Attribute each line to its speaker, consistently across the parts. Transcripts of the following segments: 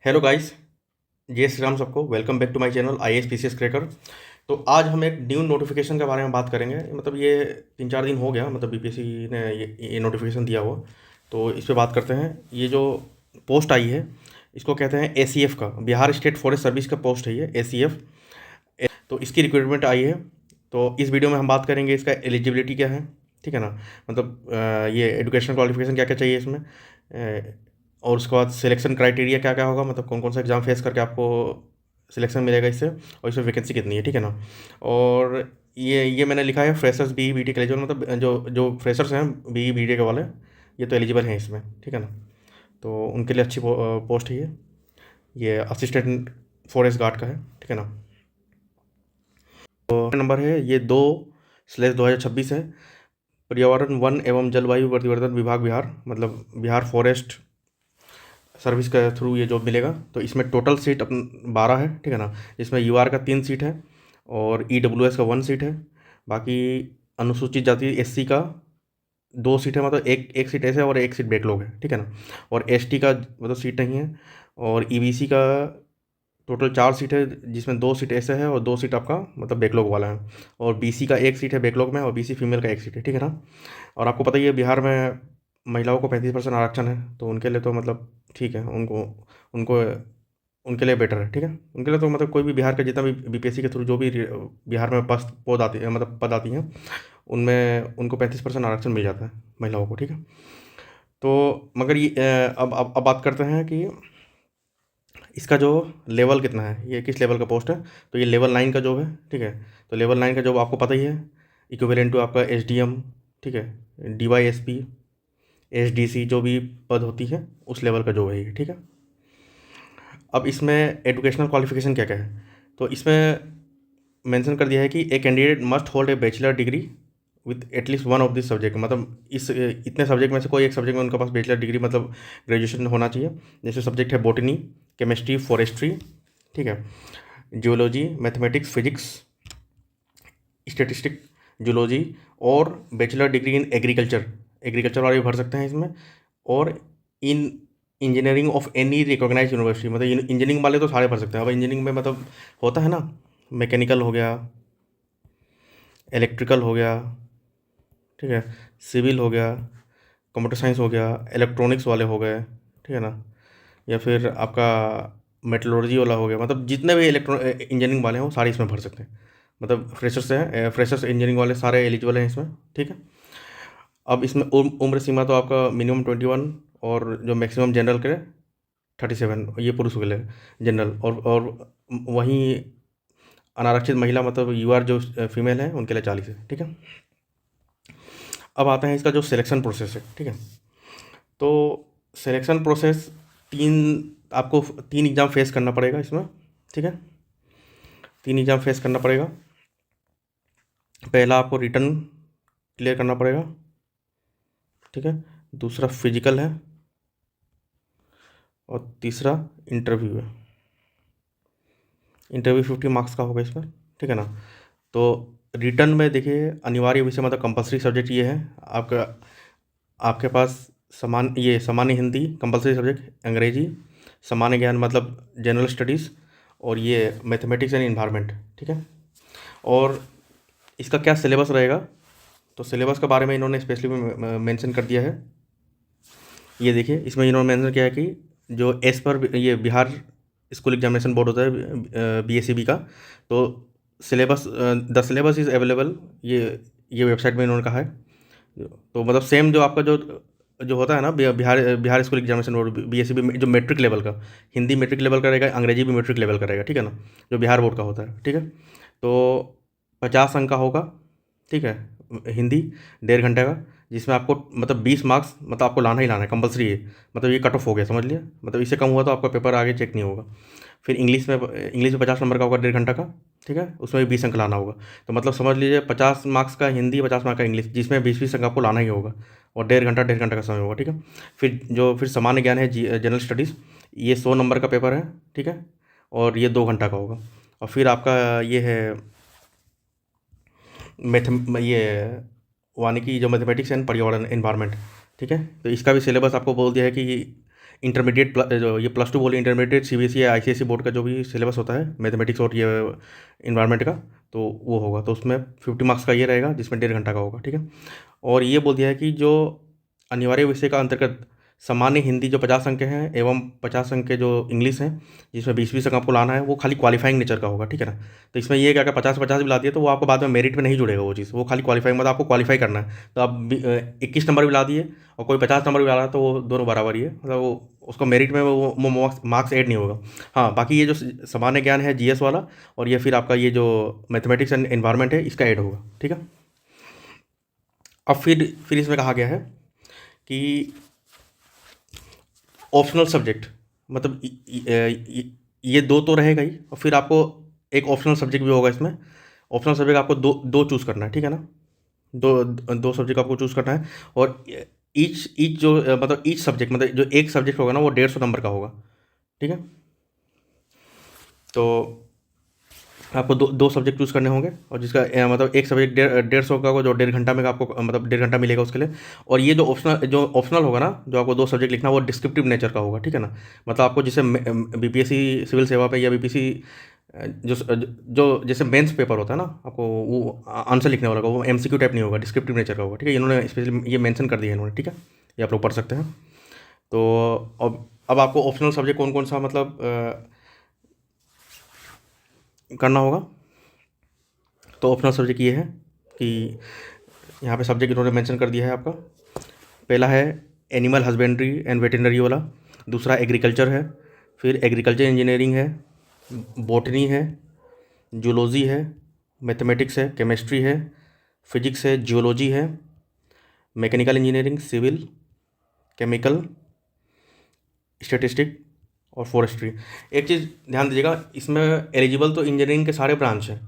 Speaker 1: Hello guys, जय श्री राम सबको। Welcome back to my channel IAS PCS cracker. तो आज हम एक न्यू नोटिफिकेशन के बारे में बात करेंगे। मतलब ये 3-4 दिन हो गया, मतलब BPSC ने ये नोटिफिकेशन दिया हुआ। तो इस पे बात करते हैं। ये जो पोस्ट आई है इसको कहते हैं ACF का, बिहार स्टेट फॉरेस्ट सर्विस का पोस्ट है ये ACF। तो इसकी रिक्रूटमेंट आई है। तो इस वीडियो में हम बात करेंगे इसका एलिजिबिलिटी क्या है, ठीक है ना। मतलब ये एजुकेशन क्वालिफिकेशन क्या क्या चाहिए इसमें, और उसके बाद सिलेक्शन क्राइटेरिया क्या क्या होगा, मतलब कौन कौन सा एग्ज़ाम फेस करके आपको सिलेक्शन मिलेगा इससे, और इसमें वैकेंसी कितनी है, ठीक है ना। और ये मैंने लिखा है फ्रेशर्स BE BTech के एलिजिबल, मतलब जो जो फ्रेशर्स हैं BE BTech वाले, ये तो एलिजिबल हैं इसमें, ठीक है ना। तो उनके लिए अच्छी पोस्ट है ये असिस्टेंट फॉरेस्ट गार्ड का है, ठीक है ना। तो नंबर है ये 2/2026 है। पर्यावरण वन एवं जलवायु परिवर्तन विभाग बिहार, मतलब बिहार फॉरेस्ट सर्विस के थ्रू ये जॉब मिलेगा। तो इसमें टोटल सीट अपन 12 है, ठीक है ना। इसमें UR का 3 सीट है और EWS का 1 सीट है। बाकी अनुसूचित जाति SC का 2 सीट है, मतलब एक एक सीट ऐसे और एक सीट बैकलॉग है, ठीक है ना। और ST का मतलब सीट नहीं है। और EBC का टोटल 4 सीट है, जिसमें 2 सीट ऐसे है और 2 सीट आपका मतलब बैकलॉग वाला है। और BC का 1 सीट है बैकलॉग में, और BC फीमेल का 1 सीट है, ठीक है ना। और आपको पता ही है बिहार में महिलाओं को 35% आरक्षण है, तो उनके लिए तो मतलब ठीक है, उनको उनको उनके लिए बेटर है, ठीक है। उनके लिए तो मतलब कोई भी बिहार का जितना भी BPSC के थ्रू जो भी बिहार में पद आती है, मतलब पद आती हैं, उनमें उनको 35% आरक्षण मिल जाता है महिलाओं को, ठीक है। तो मगर ये अब बात करते हैं कि इसका जो लेवल कितना है, ये किस लेवल का पोस्ट है। तो ये लेवल 9 का जॉब है, ठीक है। तो लेवल 9 का जॉब आपको पता ही है, इक्विवेलेंट टू आपका SDM, ठीक है, DYSP, SDC जो भी पद होती है उस लेवल का जॉब है ये, ठीक है। अब इसमें एजुकेशनल क्वालिफिकेशन क्या क्या है, तो इसमें मेंशन कर दिया है कि a candidate must hold a bachelor degree with at least one of this subject, मतलब इस इतने सब्जेक्ट में से कोई एक सब्जेक्ट में उनके पास बैचलर डिग्री मतलब ग्रेजुएशन होना चाहिए। जैसे सब्जेक्ट है बॉटनी, केमिस्ट्री, फॉरेस्ट्री, ठीक है, geology, mathematics, physics, statistic, zoology, और bachelor degree in agriculture, agriculture वाले भी भर सकते हैं इसमें। और in engineering of any recognize university, मतलब इंजीनियरिंग वाले तो सारे भर सकते हैं। अब इंजीनियरिंग में मतलब होता है ना, मैकेनिकल हो गया, इलेक्ट्रिकल हो गया, ठीक है, सिविल हो गया, कंप्यूटर साइंस हो गया, इलेक्ट्रॉनिक्स वाले हो गए, ठीक है ना, या फिर आपका मेटलर्जी वाला हो गया, मतलब जितने भी इंजीनियरिंग वाले हैं वो सारे इसमें भर सकते हैं। मतलब फ्रेशर्स हैं, फ्रेशर्स इंजीनियरिंग वाले सारे एलिजिबल हैं इसमें, ठीक है। अब इसमें उम्र सीमा तो आपका मिनिमम 21, और जो मैक्सिमम जनरल के 37, ये पुरुषों के लिए जनरल। और वहीं अनारक्षित महिला मतलब UR जो फीमेल है उनके लिए 40 है, ठीक है। अब आता है इसका जो सिलेक्शन प्रोसेस है, ठीक है। तो सिलेक्शन प्रोसेस तीन आपको 3 एग्ज़ाम फेस करना पड़ेगा इसमें, ठीक है। 3 एग्ज़ाम फेस करना पड़ेगा। पहला आपको रिटर्न क्लियर करना पड़ेगा, ठीक है। दूसरा फिजिकल है, और तीसरा इंटरव्यू है। इंटरव्यू 50 मार्क्स का होगा इसमें, ठीक है ना। तो रिटर्न में देखिए अनिवार्य विषय मतलब कंपलसरी सब्जेक्ट ये है आपका, आपके पास सामान्य हिंदी कंपलसरी सब्जेक्ट, अंग्रेजी, सामान्य ज्ञान मतलब जनरल स्टडीज़, और ये मैथमेटिक्स एंड इन्वायरमेंट, ठीक है। और इसका क्या सिलेबस रहेगा, तो सिलेबस के बारे में इन्होंने स्पेशली मेंशन कर दिया है। ये देखिए इसमें इन्होंने मेंशन किया है कि जो एज पर ये बिहार स्कूल एग्जामिनेशन बोर्ड होता है BSEB का, तो syllabus the syllabus is available, ये वेबसाइट में इन्होंने कहा है। तो मतलब सेम जो आपका जो जो होता है ना Bihar Bihar school examination board BSEB में जो मेट्रिक लेवल का, हिंदी मेट्रिक लेवल का रहेगा, अंग्रेजी भी मेट्रिक लेवल का रहेगा, ठीक है ना, जो बिहार बोर्ड का होता है, ठीक है। तो 50 अंक का होगा, ठीक है, हिंदी 1.5 घंटे का, जिसमें आपको मतलब 20 मार्क्स मतलब आपको लाना ही लाना है, कंपलसरी है। मतलब ये कट ऑफ हो गया, समझ लिया, मतलब इससे कम हुआ तो आपका पेपर आगे चेक नहीं होगा। फिर इंग्लिश में 50 नंबर का होगा 1.5 घंटा का, ठीक है, उसमें भी 20 अंक लाना होगा। तो मतलब समझ लीजिए 50 मार्क्स का हिंदी, 50 मार्क्स का इंग्लिश, जिसमें 20-20 अंक आपको लाना ही होगा, और 1.5 घंटा का समय होगा, ठीक है। फिर सामान्य ज्ञान है, जनरल स्टडीज़, ये 100 नंबर का पेपर है, ठीक है, और ये 2 घंटा का होगा। और फिर आपका ये है मैथ ये वानिकी जो मैथमेटिक्स एंड पर्यावरण एनवायरनमेंट, ठीक है। तो इसका भी सिलेबस आपको बोल दिया है कि इंटरमीडिएट जो ये +2 बोले इंटरमीडिएट सीबीएसई या आईसीएसई बोर्ड का जो भी सिलेबस होता है मैथमेटिक्स और ये इन्वायरमेंट का, तो वो होगा। तो उसमें 50 मार्क्स का ये रहेगा, जिसमें 1.5 घंटा का होगा, ठीक है। और ये बोल दिया है कि जो अनिवार्य विषय का अंतर्गत सामान्य हिंदी जो 50 अंक के हैं एवं 50 अंक के जो इंग्लिश हैं, जिसमें 20-20 अंक आपको लाना है, वो खाली क्वालिफाइंग नेचर का होगा, ठीक है ना। तो इसमें ये क्या 50-50 भी ला दिए तो वो आपको बाद में मेरिट में नहीं जुड़ेगा वो चीज़, वो खाली क्वालिफाइंग, मतलब आपको क्वालिफाई करना है। तो आप 21 नंबर भी ला दिए और कोई 50 नंबर भी ला रहा है तो वो दोनों बराबर ही है, मतलब वो उसको मेरिट में वो मार्क्स ऐड नहीं होगा। हाँ, बाकी ये जो सामान्य ज्ञान है जीएस वाला और ये फिर आपका ये जो मैथमेटिक्स एंड एनवायरमेंट है, इसका ऐड होगा, ठीक है। अब फिर इसमें कहा गया है कि ऑप्शनल सब्जेक्ट, मतलब ये दो तो रहेगा ही, और फिर आपको एक ऑप्शनल सब्जेक्ट भी होगा इसमें। ऑप्शनल सब्जेक्ट आपको दो दो चूज़ करना है, ठीक है ना। दो दो सब्जेक्ट आपको चूज़ करना है, और ईच जो मतलब ईच सब्जेक्ट, मतलब जो एक सब्जेक्ट होगा ना, वो 150 नंबर का होगा, ठीक है। तो आपको दो सब्जेक्ट चूज़ करने होंगे, और जिसका मतलब एक सब्जेक्ट 150 का होगा, जो 1.5 घंटा में आपको मतलब 1.5 घंटा मिलेगा उसके लिए। और ये जो ऑप्शनल होगा ना, जो आपको दो सब्जेक्ट लिखना, वो डिस्क्रिप्टिव नेचर का होगा, ठीक है ना। मतलब आपको जैसे बीपीएससी सिविल सेवा पे या बीपीसी जो जो जैसे मेंस पेपर होता है ना, आपको वो आंसर लिखने वाला होगा, वो एमसीक्यू टाइप नहीं होगा, डिस्क्रिप्टिव नेचर का होगा, ठीक है। इन्होंने स्पेशली ये मेंशन कर दिया है इन्होंने, ठीक है, ये आप लोग पढ़ सकते हैं। तो अब आपको ऑप्शनल सब्जेक्ट कौन कौन सा मतलब करना होगा। तो ऑप्शनल सब्जेक्ट ये है कि यहाँ पे सब्जेक्ट इन्होंने मेंशन कर दिया है आपका। पहला है एनिमल हस्बेंड्री एंड वेटरनरी वाला, दूसरा एग्रीकल्चर है, फिर एग्रीकल्चर इंजीनियरिंग है, बॉटनी है, जूलॉजी है, मैथमेटिक्स है, केमिस्ट्री है, फिजिक्स है, जियोलॉजी है, mechanical engineering, civil, chemical, statistic और फॉरेस्ट्री। एक चीज़ ध्यान दीजिएगा, इसमें एलिजिबल तो इंजीनियरिंग के सारे ब्रांच हैं,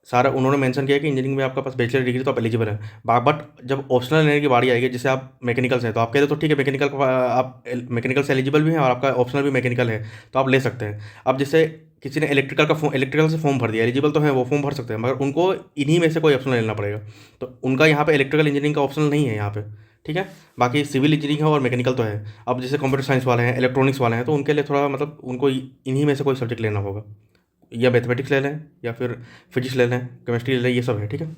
Speaker 1: सारा उन्होंने मेंशन किया है कि इंजीनियरिंग में आपका पास बैचलर डिग्री तो आप एलिजिबल हैं। बट जब ऑप्शनल लेने की बारी आएगी, जैसे आप मैकेनिकल से हैं तो आप कहते तो ठीक है, मैकेनिकल का आप मैकेनिकल से एलिजिबल भी हैं और आपका ऑप्शनल भी मैकेनिकल है, तो आप ले सकते हैं। अब जैसे किसी ने इलेक्ट्रिकल से फॉर्म भर दिया, एलिजिबल तो है, वो फॉर्म भर सकते हैं, मगर उनको इन्हीं में से कोई ऑप्शनल लेना पड़ेगा। तो उनका यहाँ पे इलेक्ट्रिकल इंजीनियरिंग का ऑप्शनल नहीं है यहाँ पे, ठीक है। बाकी सिविल इंजीनियरिंग है और मैकेनिकल तो है। अब जैसे कंप्यूटर साइंस वाले हैं, इलेक्ट्रॉनिक्स वाले हैं, तो उनके लिए थोड़ा मतलब उनको इन्हीं में से कोई सब्जेक्ट लेना होगा, या मैथमेटिक्स ले लें या फिर फिजिक्स ले लें, केमिस्ट्री ले लें, ये सब है, ठीक है।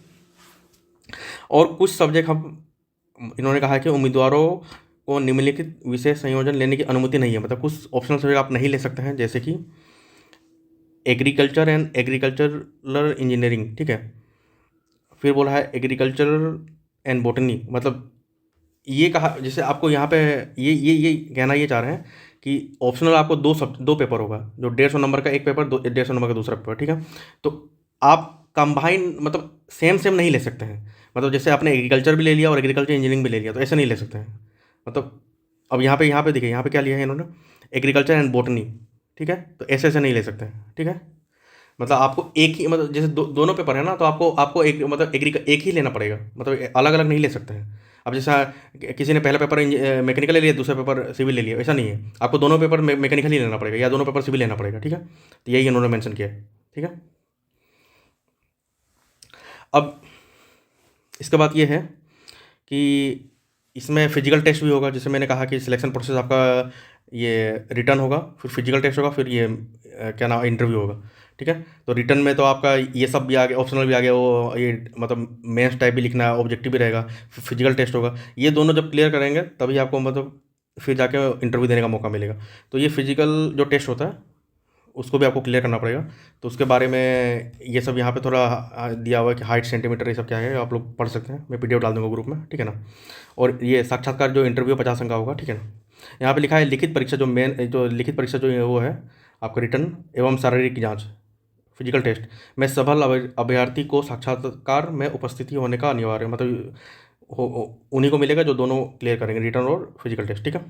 Speaker 1: और कुछ सब्जेक्ट हम इन्होंने कहा है कि उम्मीदवारों को निम्नलिखित विषय संयोजन लेने की अनुमति नहीं है, मतलब कुछ ऑप्शनल सब्जेक्ट आप नहीं ले सकते हैं, जैसे कि एग्रीकल्चर एंड एग्रीकल्चरल इंजीनियरिंग, ठीक है। फिर बोला है एग्रीकल्चर एंड बॉटनी, मतलब ये कहा जैसे आपको यहाँ पे ये कहना ये चाह रहे हैं कि ऑप्शनल आपको दो पेपर होगा, जो 150 नंबर का एक पेपर, 150 नंबर का दूसरा पेपर, ठीक है। तो आप कंबाइन मतलब सेम नहीं ले सकते हैं, मतलब जैसे आपने एग्रीकल्चर भी ले लिया और एग्रीकल्चर इंजीनियरिंग भी ले लिया, तो ऐसे नहीं ले सकते हैं। मतलब अब यहाँ पे देखिए, यहाँ पे क्या लिया है इन्होंने, एग्रीकल्चर एंड बॉटनी, ठीक है। तो ऐसे नहीं ले सकते हैं, ठीक है। मतलब आपको एक ही, मतलब जैसे दोनों पेपर है ना, तो आपको एक मतलब एक ही लेना पड़ेगा, मतलब अलग अलग नहीं ले सकते हैं। अब जैसा किसी ने पहला पेपर मैकेनिकल ले लिया, दूसरा पेपर सिविल ले लिया, ऐसा नहीं है, आपको दोनों पेपर मैकेनिकल ही लेना पड़ेगा या दोनों पेपर सिविल लेना पड़ेगा, ठीक है। तो यही इन्होंने मेंशन किया है, ठीक है। अब इसके बाद ये है कि इसमें फिजिकल टेस्ट भी होगा, जैसे मैंने कहा कि सिलेक्शन प्रोसेस आपका ये रिटर्न होगा, फिर फिजिकल टेस्ट होगा, फिर ये क्या नाम इंटरव्यू होगा, ठीक है। तो रिटर्न में तो आपका ये सब भी आ गया, ऑप्शनल भी आ गया, वो ये मतलब मेंस टाइप भी लिखना है, ऑब्जेक्टिव भी रहेगा, फिजिकल टेस्ट होगा। ये दोनों जब क्लियर करेंगे तभी आपको मतलब फिर जाके इंटरव्यू देने का मौका मिलेगा। तो ये फिजिकल जो टेस्ट होता है उसको भी आपको क्लियर करना पड़ेगा। तो उसके बारे में ये सब यहाँ पे थोड़ा दिया हुआ है कि हाइट सेंटीमीटर ये सब क्या है, आप लोग पढ़ सकते हैं, मैं पीडीएफ डाल दूँगा ग्रुप में, ठीक है ना। और ये साक्षात्कार जो इंटरव्यू 50 अंक का होगा, ठीक है ना। यहाँ पे लिखा है लिखित परीक्षा, जो लिखित परीक्षा जो है वो है आपका रिटर्न एवं शारीरिक जाँच, फिजिकल टेस्ट में सफल अभ्यर्थी को साक्षात्कार में उपस्थिति होने का अनिवार्य, मतलब उन्हीं को मिलेगा जो दोनों क्लियर करेंगे, रिटर्न और फिजिकल टेस्ट, ठीक है।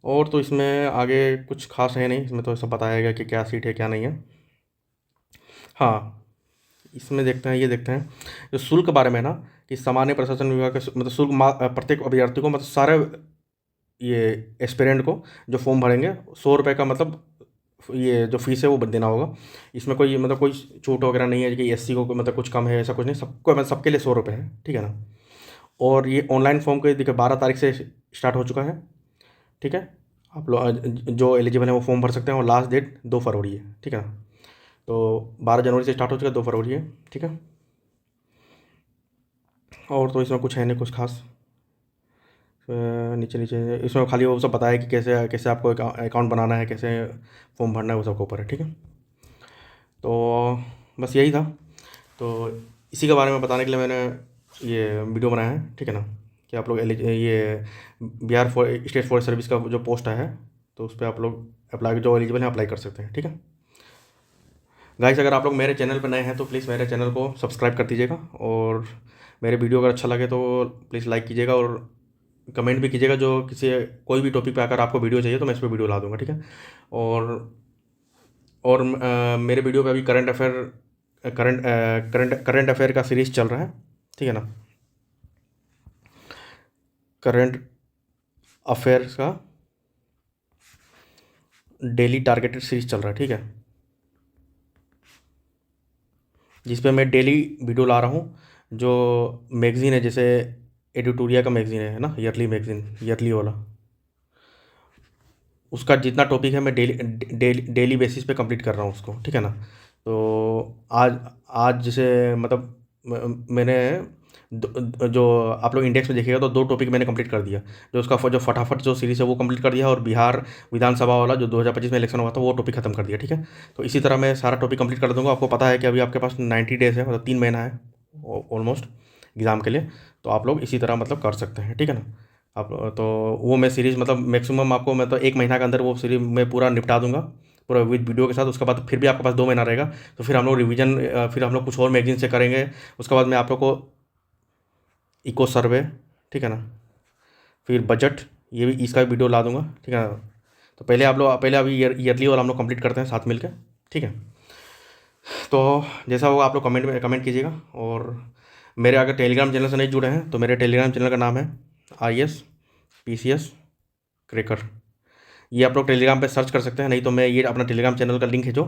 Speaker 1: और तो इसमें आगे कुछ खास है नहीं, इसमें तो सब बताया गया कि क्या सीट है क्या नहीं है। हाँ, इसमें देखते हैं, ये देखते हैं जो शुल्क के बारे में ना, कि सामान्य प्रशासन विभाग का मतलब शुल्क प्रत्येक अभ्यर्थी को, मतलब सारे ये एस्पिरेंट को जो फॉर्म भरेंगे 100 रुपये का, मतलब ये जो फीस है वो देना होगा। इसमें कोई मतलब कोई छूट वगैरह नहीं है कि एससी को मतलब कुछ कम है, ऐसा कुछ नहीं, सबको मतलब सबके लिए 100 रुपये है, ठीक है ना। और ये ऑनलाइन फॉर्म के देखिए 12 तारीख से स्टार्ट हो चुका है, ठीक है। आप लोग जो एलिजिबल है वो फॉर्म भर सकते हैं और लास्ट डेट 2 फरवरी है, ठीक है ना। तो 12 जनवरी से स्टार्ट हो चुका है, 2 फरवरी है, ठीक है। और तो इसमें कुछ है नहीं कुछ खास। नीचे नीचे इसमें खाली वो सब बताया है कि कैसे कैसे आपको अकाउंट बनाना है, कैसे फॉर्म भरना है, वो सबके ऊपर है, ठीक है। तो बस यही था। तो इसी के बारे में बताने के लिए मैंने ये वीडियो बनाया है, ठीक है ना, कि आप लोग ये बिहार स्टेट फॉरेस्ट सर्विस का जो पोस्ट है तो उस पर आप लोग अप्लाई, जो एलिजिबल है अप्लाई कर सकते हैं, ठीक है। गाइस, अगर आप लोग मेरे चैनल पर नए हैं तो प्लीज़ मेरे चैनल को सब्सक्राइब कर दीजिएगा, और मेरे वीडियो अगर अच्छा लगे तो प्लीज़ लाइक कीजिएगा, और कमेंट भी कीजिएगा। जो किसी कोई भी टॉपिक पे अगर आपको वीडियो चाहिए तो मैं इस पर वीडियो ला दूँगा, ठीक है। और मेरे वीडियो पे अभी करंट अफेयर का सीरीज़ चल रहा है, ठीक है ना। करंट अफेयर्स का डेली टारगेटेड सीरीज चल रहा है, ठीक है, जिस पे मैं डेली वीडियो ला रहा हूँ। जो मैगज़ीन है, जैसे एडिटोरिया का मैगज़ीन है ना, ईयरली मैगज़ीन, ईयरली वाला, उसका जितना टॉपिक है मैं डेली बेसिस पे कंप्लीट कर रहा हूँ उसको, ठीक है ना। तो आज आज जैसे मतलब मैंने जो आप लोग इंडेक्स में देखिएगा तो 2 टॉपिक मैंने कंप्लीट कर दिया। जो उसका जो फटाफट जो सीरीज़ है वो कंप्लीट कर दिया, और बिहार विधानसभा वाला जो 2025 में इलेक्शन हुआ था वो टॉपिक खत्म कर दिया, ठीक है। तो इसी तरह मैं सारा टॉपिक कंप्लीट कर दूंगा। आपको पता है कि अभी आपके पास 90 डेज़ है, मतलब 3 महीना है ऑलमोस्ट एग्ज़ाम के लिए। तो आप लोग इसी तरह मतलब कर सकते हैं, ठीक है ना। आप तो वो मैं सीरीज़ मतलब मैक्सिमम आपको मैं तो 1 महीना के अंदर वो सीरीज़ मैं पूरा निपटा दूंगा, पूरा विद वीडियो के साथ। उसके बाद फिर भी आपके पास 2 महीना रहेगा, तो फिर हम लोग रिवीजन, फिर हम लोग कुछ और मैगजीन से करेंगे। उसके बाद मैं आप लोग को इको सर्वे, ठीक है ना, फिर बजट, ये भी इसका भी वीडियो ला दूंगा, ठीक है ना। तो पहले आप लोग पहले अभी ईयरली वाला हम लोग कंप्लीट करते हैं साथ मिलकर, ठीक है। तो जैसा होगा आप लोग कमेंट में कमेंट कीजिएगा। और मेरे अगर टेलीग्राम चैनल से नहीं जुड़े हैं तो मेरे टेलीग्राम चैनल का नाम है IAS PCS क्रैकर। ये आप लोग टेलीग्राम पे सर्च कर सकते हैं, नहीं तो मैं ये अपना टेलीग्राम चैनल का लिंक है जो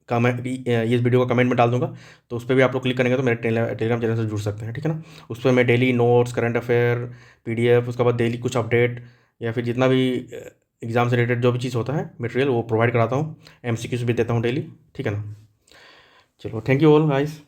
Speaker 1: कमेंट, इस वीडियो का कमेंट में डाल दूंगा। तो उस पर भी आप लोग क्लिक करेंगे तो मेरे टेलीग्राम चैनल से जुड़ सकते हैं, ठीक है ना। उस पर मैं daily notes, current affair, PDF, उसके बाद डेली कुछ अपडेट, या फिर जितना भी एग्ज़ाम से रिलेटेड जो भी चीज़ होता है मटेरियल वो प्रोवाइड कराता हूँ। MCQs भी देता हूँ डेली, ठीक है ना। चलो, थैंक यू ऑल गाइस।